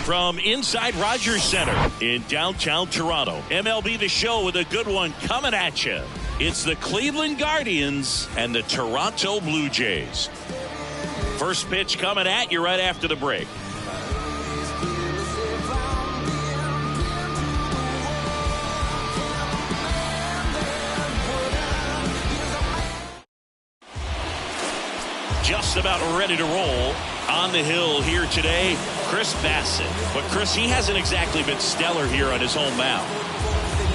from inside Rogers Center in downtown Toronto. MLB The Show with a good one coming at you. It's the Cleveland Guardians and the Toronto Blue Jays. First pitch coming at you right after the break. Just about ready to roll. On the hill here today, Chris Bassett. But Chris, he hasn't exactly been stellar here on his home mound.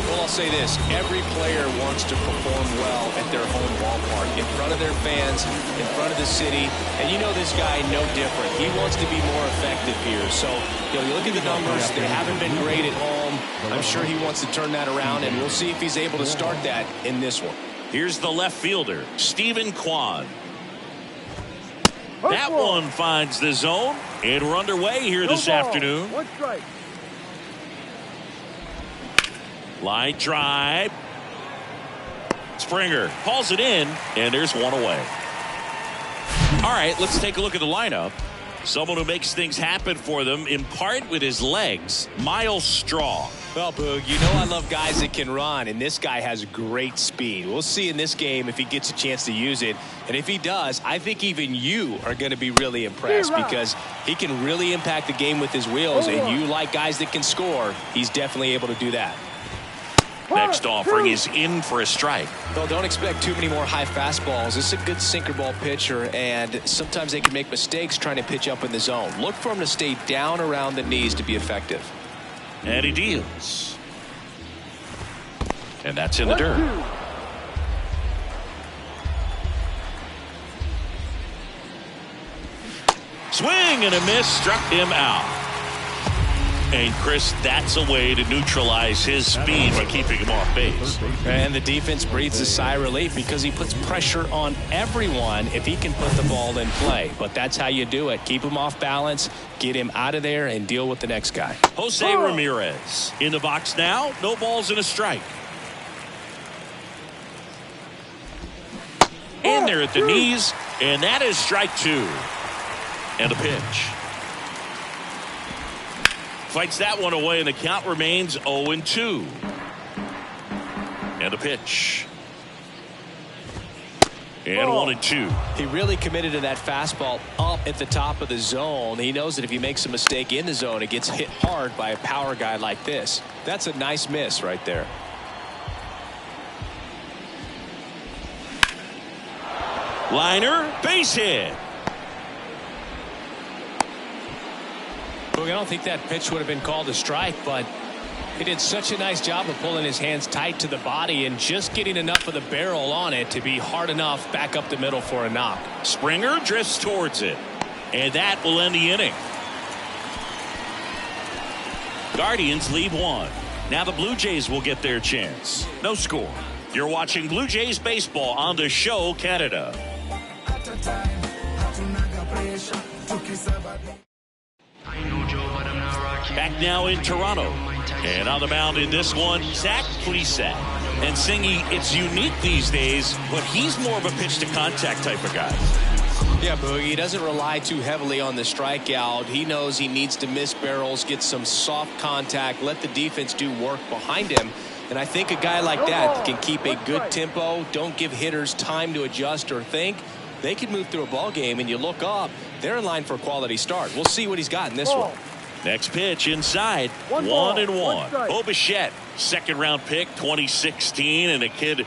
Well, I'll say this. Every player wants to perform well at their home ballpark, in front of their fans, in front of the city. And you know this guy no different. He wants to be more effective here. So, you look at the numbers. They haven't been great at home. I'm sure he wants to turn that around, and we'll see if he's able to start that in this one. Here's the left fielder, Stephen Kwan. That one finds the zone, and we're underway here this afternoon. One strike. Line drive. Springer hauls it in, and there's one away. All right, let's take a look at the lineup. Someone who makes things happen for them, in part with his legs, Miles Straw. Well, Boog, you know I love guys that can run, and this guy has great speed. We'll see in this game if he gets a chance to use it. And if he does, I think even you are going to be really impressed because he can really impact the game with his wheels, and you like guys that can score. He's definitely able to do that. Next offering is in for a strike. Well, don't expect too many more high fastballs. This is a good sinker ball pitcher, and sometimes they can make mistakes trying to pitch up in the zone. Look for him to stay down around the knees to be effective. And he deals. And that's in the dirt. Swing and a miss, struck him out. And Chris, that's a way to neutralize his speed by keeping him off base. And the defense breathes a sigh of relief because he puts pressure on everyone if he can put the ball in play. But that's how you do it. Keep him off balance, get him out of there, and deal with the next guy. Jose Ramirez in the box now. No balls and a strike. And they're at the knees, and that is strike two. And a pitch. Fights that one away, and the count remains 0-2. And a pitch. And 1-2. He really committed to that fastball up at the top of the zone. He knows that if he makes a mistake in the zone, it gets hit hard by a power guy like this. That's a nice miss right there. Liner, base hit. I don't think that pitch would have been called a strike, but he did such a nice job of pulling his hands tight to the body and just getting enough of the barrel on it to be hard enough back up the middle for a knock. Springer drifts towards it, and that will end the inning. Guardians lead one. Now the Blue Jays will get their chance. No score. You're watching Blue Jays baseball on The Show Canada. Back now in Toronto. And on the mound in this one, Zach Plesac. And Singy, it's unique these days, but he's more of a pitch-to-contact type of guy. Yeah, Boogie, he doesn't rely too heavily on the strikeout. He knows he needs to miss barrels, get some soft contact, let the defense do work behind him. And I think a guy like that can keep a good tempo, don't give hitters time to adjust or think. They can move through a ball game, and you look up, they're in line for a quality start. We'll see what he's got in this one. Next pitch inside, 1-1. Bo Bichette, second round pick, 2016, and a kid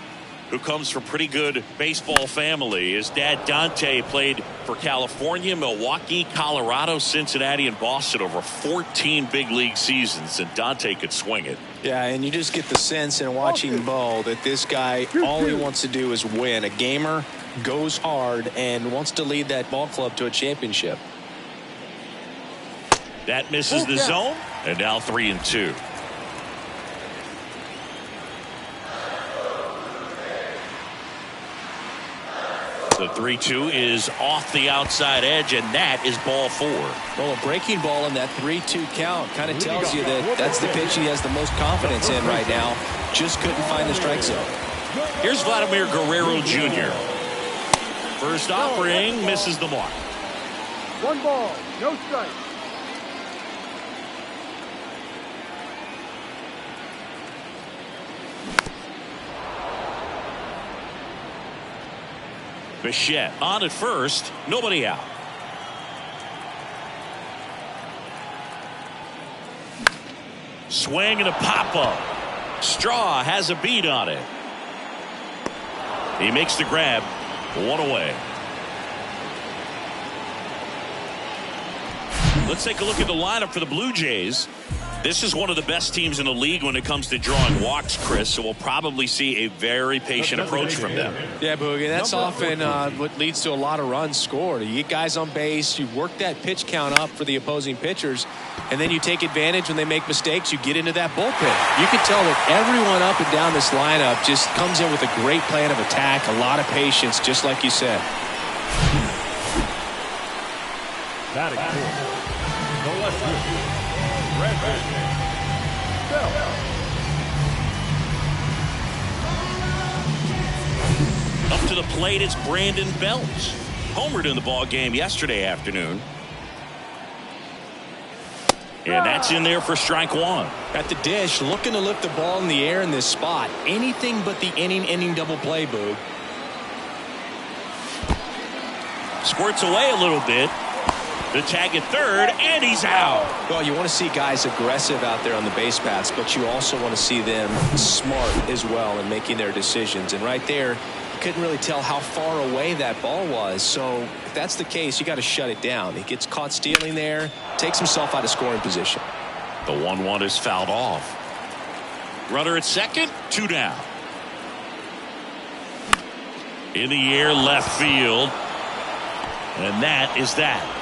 who comes from pretty good baseball family. His dad Dante played for California, Milwaukee, Colorado, Cincinnati, and Boston over 14 big league seasons, and Dante could swing it. Yeah, and you just get the sense in watching Bo that this guy, all he wants to do is win. A gamer, goes hard, and wants to lead that ball club to a championship. That misses the zone, and now 3-2. The 3-2 is off the outside edge, and that is ball four. Well, a breaking ball in that 3-2 count kind of tells you that that's the pitch he has the most confidence in right now. Just couldn't find the strike zone. Here's Vladimir Guerrero Jr. First offering misses the mark. 1 ball, no strike. Bichette on at first, nobody out. Swing and a pop-up. Straw has a beat on it. He makes the grab. One away. Let's take a look at the lineup for the Blue Jays. This is one of the best teams in the league when it comes to drawing walks, Chris, so we'll probably see a very patient approach from them. Yeah, Boogie, that's often what leads to a lot of runs scored. You get guys on base, you work that pitch count up for the opposing pitchers, and then you take advantage when they make mistakes. You get into that bullpen. You can tell that everyone up and down this lineup just comes in with a great plan of attack, a lot of patience, just like you said. Batting fourth, the left fielder, Red. Up to the plate, it's Brandon Belt. Homered in the ball game yesterday afternoon. And that's in there for strike one. At the dish, looking to lift the ball in the air in this spot. Anything but the inning double play, Boog. Squirts away a little bit. The tag at third, and he's out. Well, you want to see guys aggressive out there on the base paths, but you also want to see them smart as well in making their decisions. And right there, you couldn't really tell how far away that ball was. So if that's the case, you got to shut it down. He gets caught stealing there, takes himself out of scoring position. The 1-1 is fouled off. Runner at second, 2 down. In the air, left field. And that is that.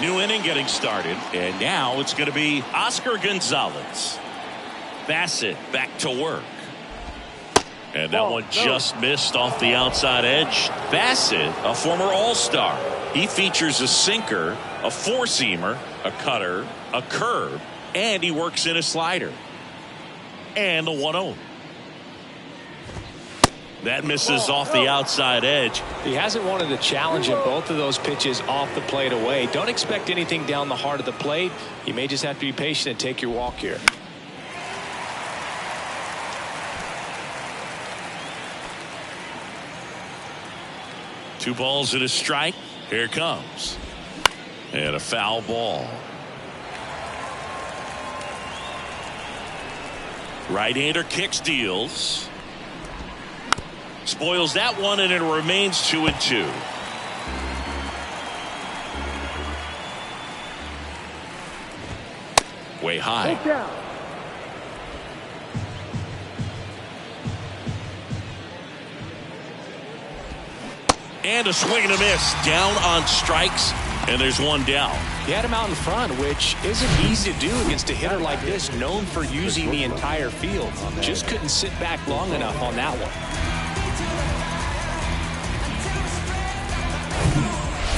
New inning getting started, and now it's going to be Oscar Gonzalez. Bassett back to work. And that one just missed off the outside edge. Bassett, a former All-Star. He features a sinker, a four-seamer, a cutter, a curve, and he works in a slider. And the 1-0. That misses off the outside edge. He hasn't wanted a challenge in both of those pitches off the plate away. Don't expect anything down the heart of the plate. You may just have to be patient and take your walk here. Two balls and a strike. Here it comes. And a foul ball. Right-hander kicks, deals. Spoils that one, and it remains 2-2. Way high. And a swing and a miss. Down on strikes, and there's one down. He had him out in front, which isn't easy to do against a hitter like this, known for using the entire field. Just couldn't sit back long enough on that one.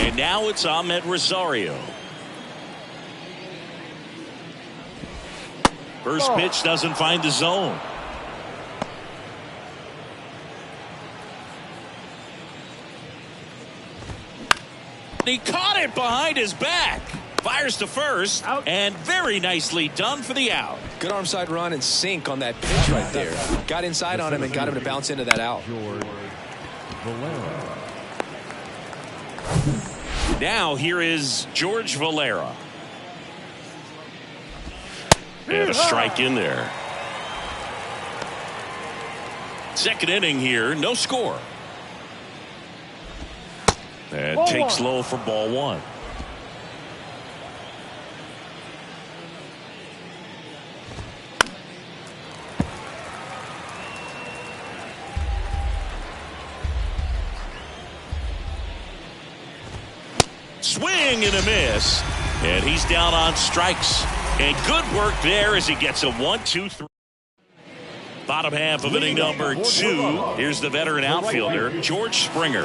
And now it's Ahmed Rosario. First pitch doesn't find the zone. He caught it behind his back. Fires to first, and very nicely done for the out. Good arm side run and sink on that pitch right there. Got inside on him and got him to bounce into that out. Now here is George Valera. And a strike in there. Second inning here, no score. And takes low for ball one. Swing and a miss, and he's down on strikes. And good work there as he gets a 1-2-3. Bottom half of inning number 2. Here's the veteran outfielder, George Springer.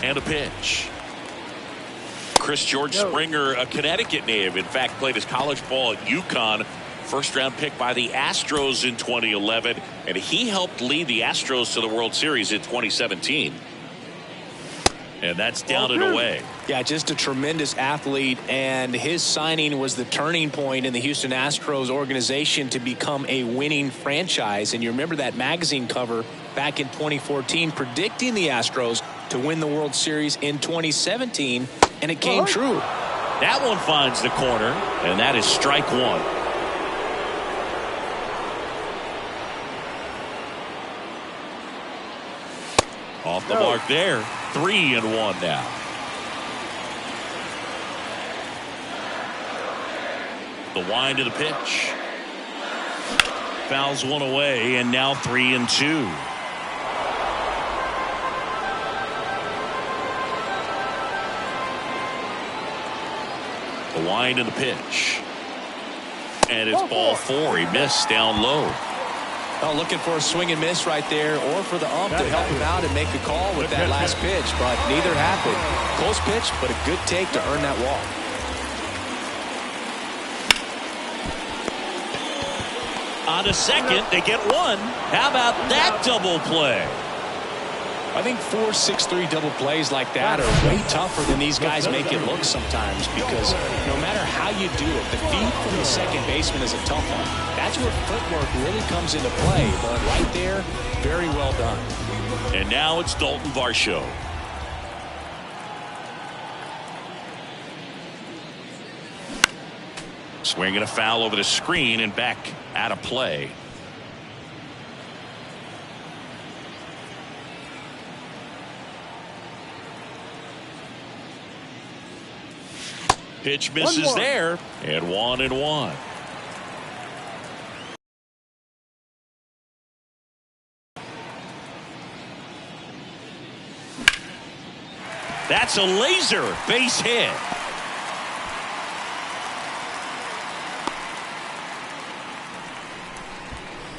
And a pitch. George Springer, a Connecticut native. In fact, played his college ball at UConn. First-round pick by the Astros in 2011, and he helped lead the Astros to the World Series in 2017. And that's down and away. Yeah, just a tremendous athlete, and his signing was the turning point in the Houston Astros organization to become a winning franchise. And you remember that magazine cover back in 2014 predicting the Astros to win the World Series in 2017, and it came true. That one finds the corner, and that is strike one. Off the mark there. 3-1 now. The wind of the pitch. Fouls one away, and now 3-2. The wind of the pitch. And it's ball four. He missed down low. Oh, looking for a swing and miss right there, or for the ump to help him out and make a call with that last pitch, but neither happened. Close pitch, but a good take to earn that walk. On a second, they get one. How about that double play? I think 4-6-3 double plays like that are way tougher than these guys make it look sometimes, because no matter how you do it, the feed from the second baseman is a tough one. That's where footwork really comes into play, but right there, very well done. And now it's Dalton Varsho. Swinging a foul over the screen and back out of play. Pitch misses there, and 1-1. That's a laser base hit.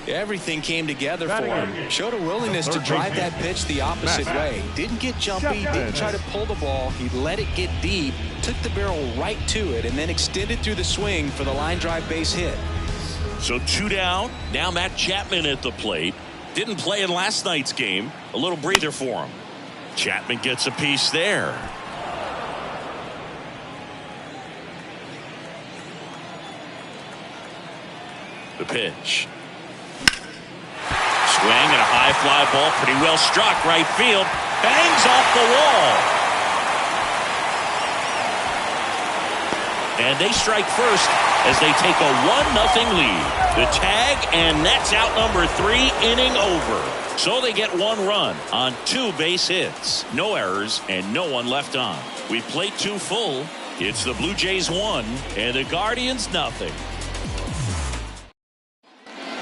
Everything came together for him. Showed a willingness to drive that pitch the opposite way. Didn't get jumpy, didn't try to pull the ball. He let it get deep, took the barrel right to it, and then extended through the swing for the line drive base hit. So 2 down. Now Matt Chapman at the plate. Didn't play in last night's game. A little breather for him. Chapman gets a piece there. The pitch. Swing and a high fly ball, pretty well struck, right field, bangs off the wall. And they strike first as they take a 1-0 lead. The tag, and that's out number 3, inning over. So they get 1 run on 2 base hits, no errors, and no one left on. We played 2 full. It's the Blue Jays 1 and the Guardians nothing.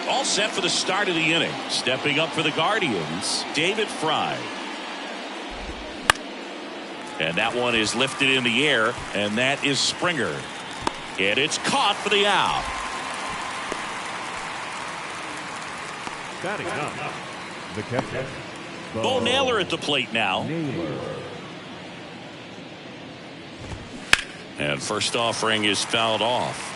All set for the start of the inning. Stepping up for the Guardians, David Fry. And that one is lifted in the air, and that is Springer. And it's caught for the out. Batting up, the catcher, Bo Naylor at the plate now. And first offering is fouled off.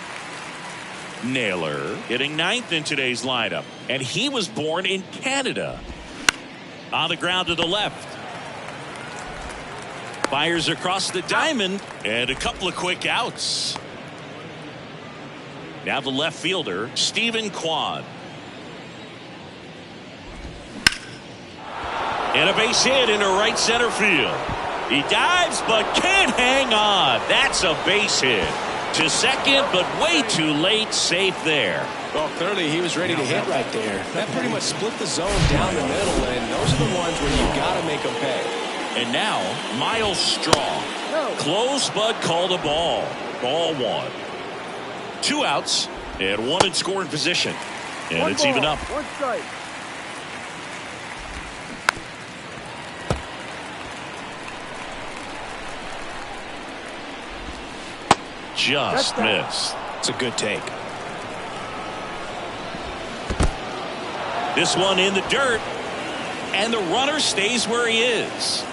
Naylor hitting 9th in today's lineup, and he was born in Canada. On the ground to the left. Fires across the diamond, and a couple of quick outs. Now the left fielder, Stephen Kwan. And a base hit into right center field. He dives but can't hang on. That's a base hit. To second, but way too late. Safe there. Well, clearly he was ready to hit right there. That pretty much split the zone down the middle, and those are the ones where you got to make them pay. And now Miles Straw. Close but called a ball. Ball 1. 2 outs and 1 in scoring position. And it's even up. 1 strike. Just missed. It's a good take. This one in the dirt, and the runner stays where he is.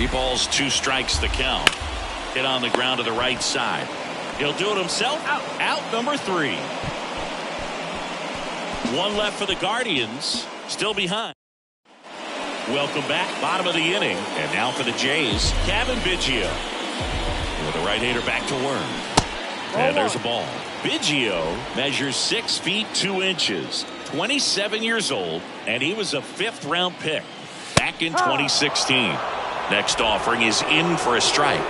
3 balls, 2 strikes the count. Hit on the ground to the right side. He'll do it himself. Out number 3. 1 left for the Guardians. Still behind. Welcome back. Bottom of the inning. And now for the Jays, Kevin Biggio. With a right-hander back to work. And there's a ball. Biggio measures 6 feet 2 inches. 27 years old. And he was a 5th-round pick back in 2016. Next offering is in for a strike.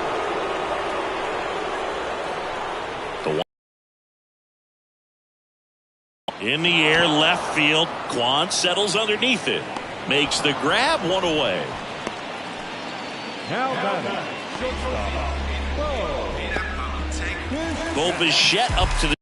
In the air, left field. Kwan settles underneath it. Makes the grab, 1 away. Now batting. Bo Bichette up to the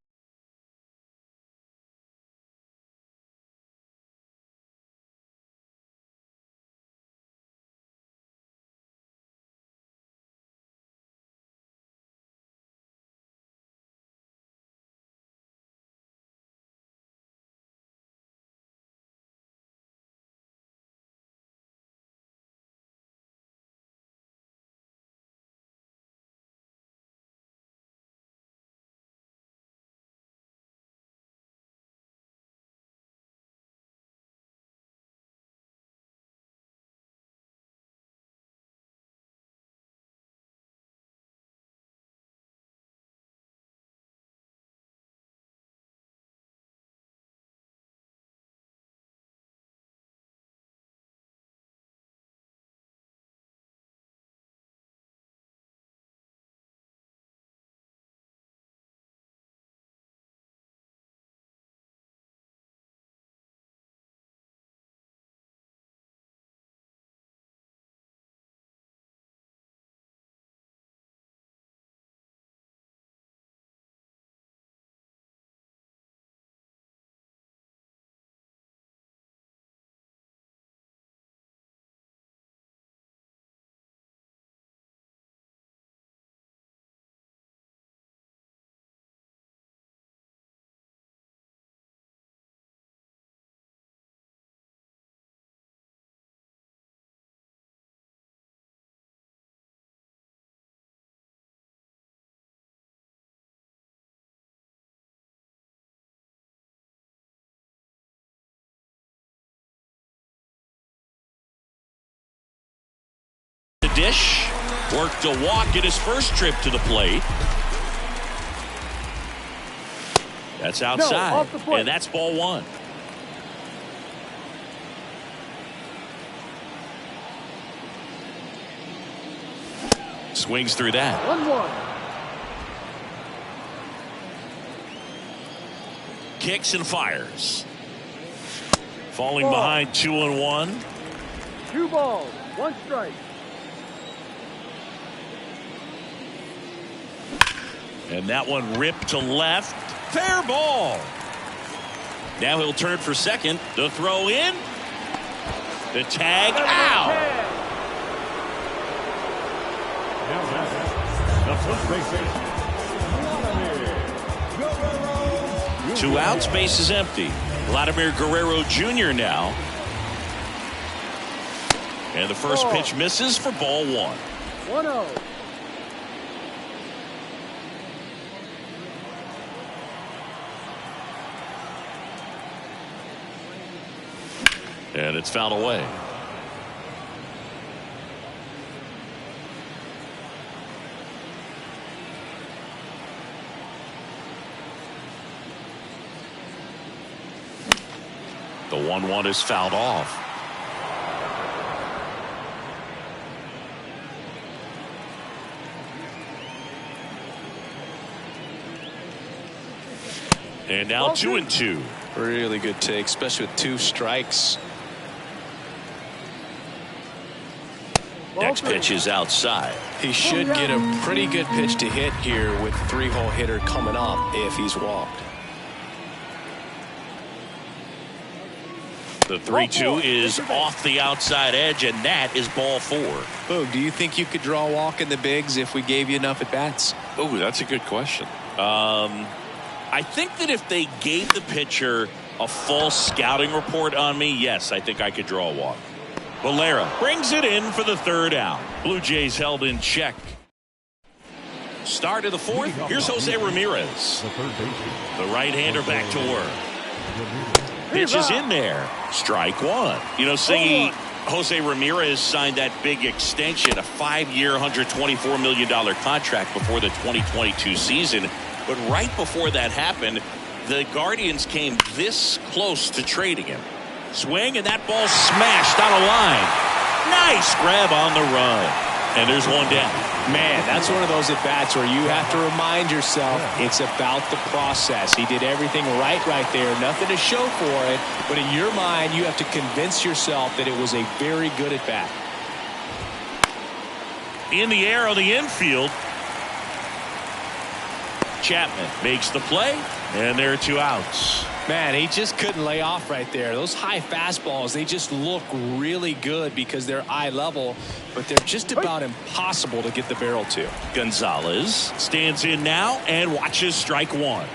dish. Worked a walk in his first trip to the plate. That's outside. No, off the foot. And that's ball 1. Swings through that. 1-1. Kicks and fires. Falling Ball. behind 2-1. 2 balls, 1 strike. And that one ripped to left. Fair ball. Now he'll turn for second. The throw in. The tag out. Now batting. The first baseman. 2 outs, base is empty. Vladimir Guerrero Jr. now. And the first pitch misses for ball 1. 1-0. And it's fouled away. The 1-1 is fouled off. And now 2-2. Really good take, especially with 2 strikes. Next pitch is outside. He should get a pretty good pitch to hit here with 3-hole hitter coming up if he's walked. The 3-2 is off the outside edge, and that is ball 4. Boog, do you think you could draw a walk in the bigs if we gave you enough at bats? Oh, that's a good question. I think that if they gave the pitcher a full scouting report on me, yes, I think I could draw a walk. Valera brings it in for the third out. Blue Jays held in check. Start of the fourth. Here's Jose Ramirez. The right-hander back to work. Pitch is in there. Strike one. You know, Singy, Jose Ramirez signed that big extension, a 5-year, $124 million contract before the 2022 season. But right before that happened, the Guardians came this close to trading him. Swing, and that ball smashed on a line. Nice grab on the run. And there's one down. Man, that's one of those at-bats where you have to remind yourself it's about the process. He did everything right there. Nothing to show for it. But in your mind, you have to convince yourself that it was a very good at-bat. In the air on the infield. Chapman makes the play, and there are 2 outs. Man, he just couldn't lay off right there. Those high fastballs, they just look really good because they're eye level, but they're just about impossible to get the barrel to. Gonzalez stands in now and watches strike one.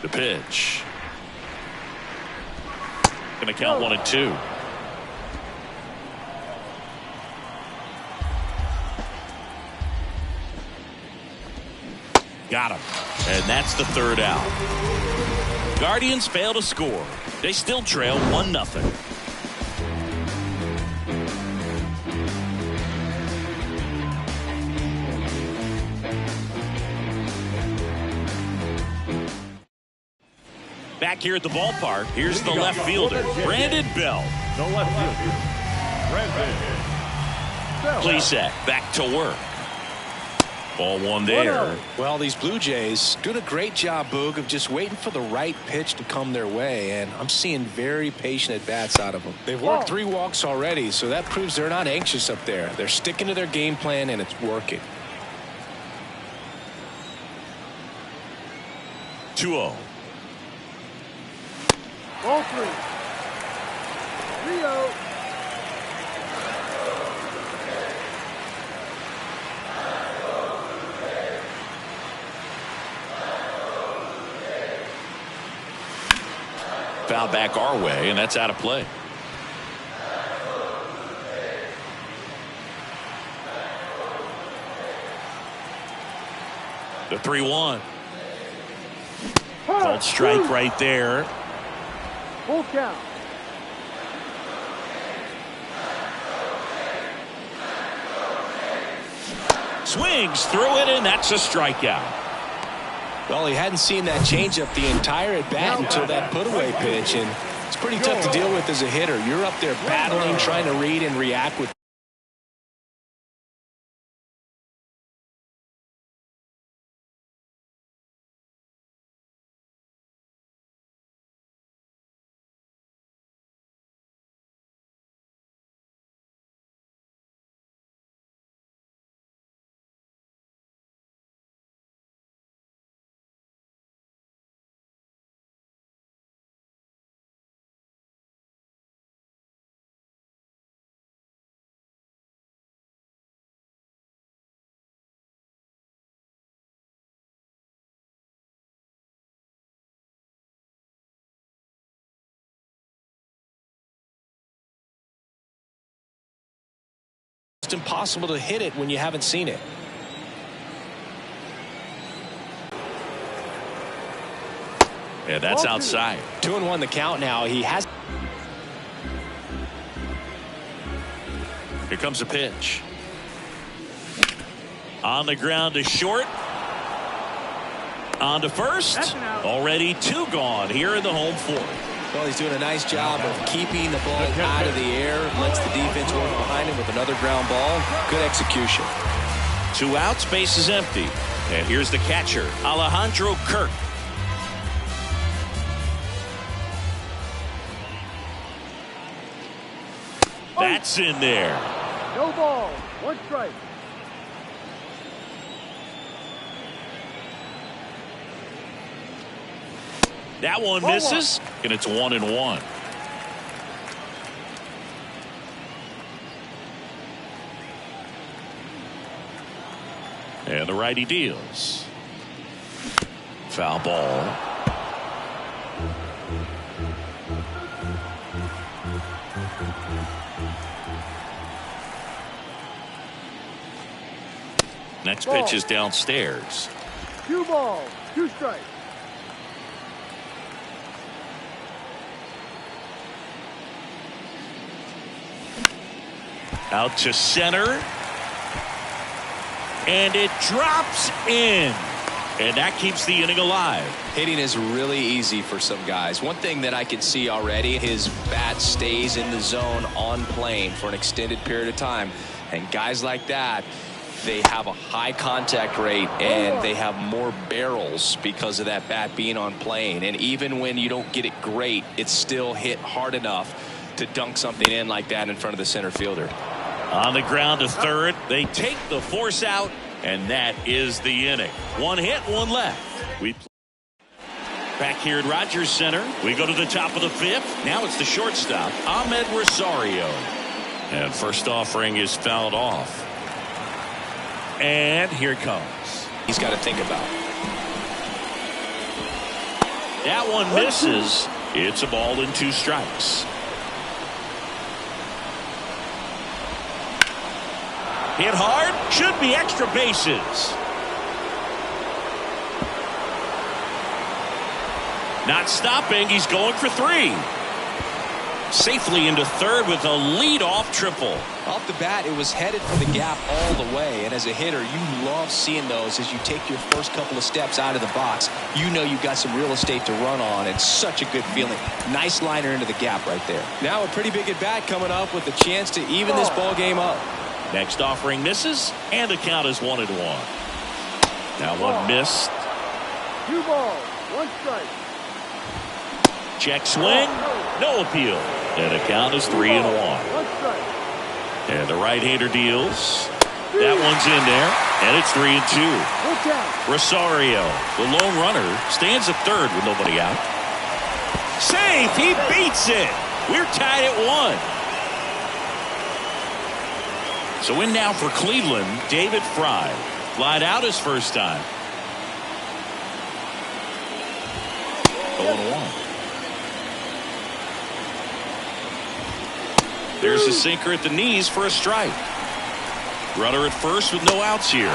The pitch. Going to count 1 and 2. Got him. And that's the third out. Guardians fail to score. They still trail 1-0. Back here at the ballpark, here's the left fielder, Brandon Bell. The left fielder, Brandon Bell. Plesac back to work. Ball one there. Well, these Blue Jays doing a great job, Boog, of just waiting for the right pitch to come their way, and I'm seeing very patient at-bats out of them. They've worked 3 walks already, so that proves they're not anxious up there. They're sticking to their game plan, and it's working. 2-0. Ball 3. 3-0. Foul back our way, and that's out of play. The 3-1. Called strike right there. Full count. Swings through it, and that's a strikeout. Well, he hadn't seen that changeup the entire at-bat until that put-away pitch, and it's pretty tough to deal with as a hitter. You're up there battling, trying to read and react with. It's impossible to hit it when you haven't seen it. Yeah, that's outside. 2-1 the count now. He has. Here comes a pitch. On the ground to short. On to first. Already 2 gone here in the home fourth. Well, he's doing a nice job of keeping the ball out of the air, lets the defense work behind him with another ground ball. Good execution. 2 outs, base is empty. And here's the catcher, Alejandro Kirk. That's in there. No ball. 1 strike. That one misses, and it's 1-1. And the righty deals. Foul ball. Next pitch is downstairs. 2 balls, 2 strikes. Out to center. And it drops in. And that keeps the inning alive. Hitting is really easy for some guys. One thing that I can see already, his bat stays in the zone on plane for an extended period of time. And guys like that, they have a high contact rate and they have more barrels because of that bat being on plane. And even when you don't get it great, it's still hit hard enough to dunk something in like that in front of the center fielder. On the ground to third, they take the force out, and that is the inning. 1 hit, 1 left. Back here at Rogers Center, we go to the top of the 5th. Now it's the shortstop, Ahmed Rosario. And first offering is fouled off. And here it comes. He's got to think about it. That one misses. It's a ball and 2 strikes. Hit hard, should be extra bases. Not stopping, he's going for 3. Safely into third with a lead-off triple. Off the bat, it was headed for the gap all the way. And as a hitter, you love seeing those as you take your first couple of steps out of the box. You know you've got some real estate to run on. It's such a good feeling. Nice liner into the gap right there. Now a pretty big at-bat coming up with a chance to even this ball game up. Next offering misses, and the count is 1-1. Now one missed. 2 balls, 1 strike. Check swing, no appeal. And the count is 3-1. 1 strike. And the right-hander deals. That one's in there, and it's 3-2. Rosario, the lone runner, stands at third with nobody out. Safe, he beats it. We're tied at 1. So in now for Cleveland, David Fry. Flied out his first time. 0-1. There's a sinker at the knees for a strike. Runner at first with no outs here.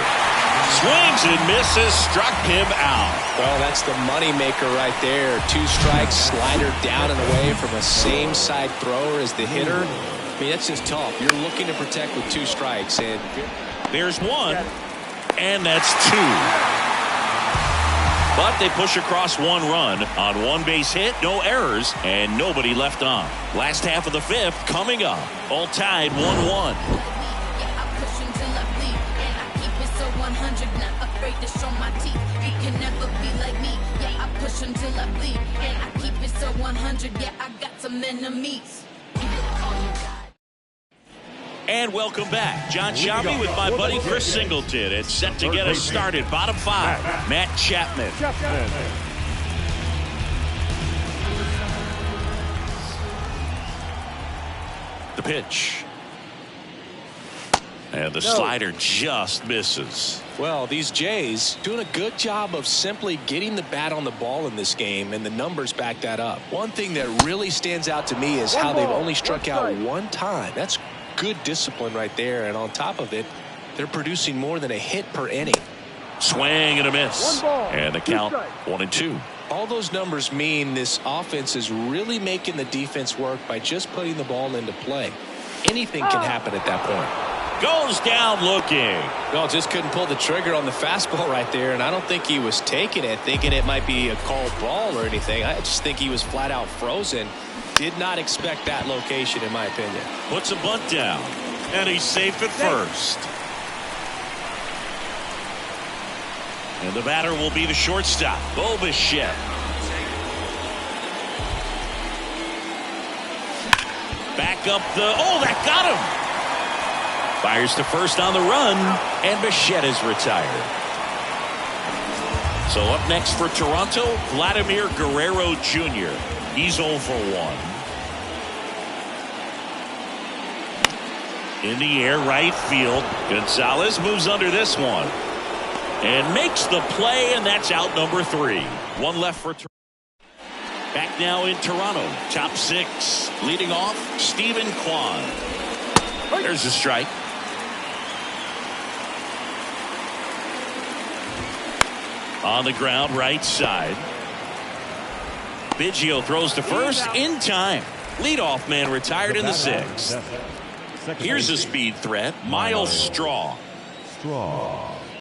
Swings and misses, struck him out. Well, that's the money maker right there. 2 strikes, slider down and away from a same side thrower as the hitter. I mean, that's just tough. You're looking to protect with 2 strikes. And there's 1, and that's 2. But they push across 1 run on 1 base hit, no errors, and nobody left on. Last half of the 5th coming up. All tied 1-1. Until I bleed, and I keep it so 100. Yeah, I got some enemies. And welcome back. John Shabby with my buddy Chris Singleton. It's set to get us started. Bottom 5, Matt Chapman. The pitch. And the slider just misses. Well, these Jays doing a good job of simply getting the bat on the ball in this game, and the numbers back that up. One thing that really stands out to me is how they've only struck out 1 time. That's good discipline right there, and on top of it, they're producing more than a hit per inning. Swing and a miss. And the count 1-2. All those numbers mean this offense is really making the defense work by just putting the ball into play. Anything can happen at that point. Goes down looking. Well, just couldn't pull the trigger on the fastball right there, and I don't think he was taking it, thinking it might be a called ball or anything. I just think he was flat out frozen. Did not expect that location, in my opinion. Puts a bunt down, and he's safe at first. And the batter will be the shortstop, Bo Bichette. Back up that got him. Fires to first on the run, and Bichette is retired. So up next for Toronto, Vladimir Guerrero Jr. He's 0 for 1. In the air, right field. Gonzalez moves under this one and makes the play, and that's out number 3. One left for Toronto. Back now in Toronto, top 6. Leading off, Stephen Kwan. There's a strike. On the ground, right side. Biggio throws to first in time. Leadoff man retired in the 6th. Here's a speed threat, Miles Straw.